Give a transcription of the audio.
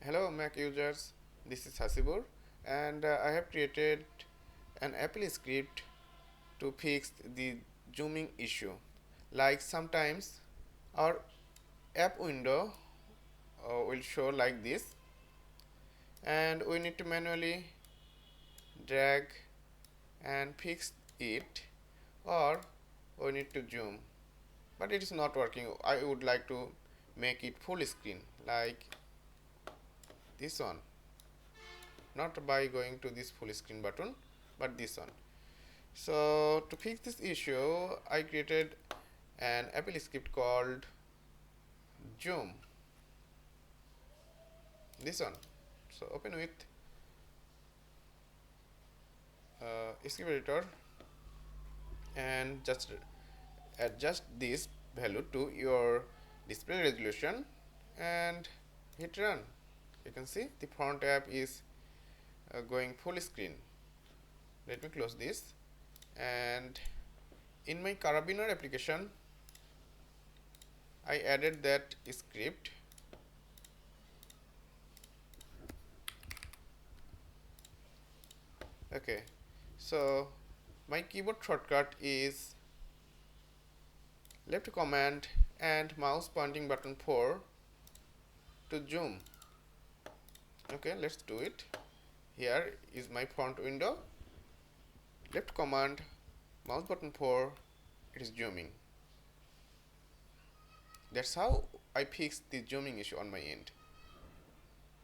Hello Mac users, this is Hasibur and I have created an AppleScript to fix the zooming issue. Like sometimes our app window will show like this and we need to manually drag and fix it, or we need to zoom, but it is not working. I would like to make it full screen like this one, not by going to this full screen button but this one. So to fix this issue I created an AppleScript called zoom, this one. So open with script editor and just adjust this value to your display resolution and hit run. You can see the front app is going full screen. Let me close this, and in my carabiner application I added that script. Okay, so my keyboard shortcut is left command and mouse pointing button 4 to zoom. Okay, let's do it. Here is my front window, left command, mouse button 4, it is zooming. That's how I fixed the zooming issue on my end.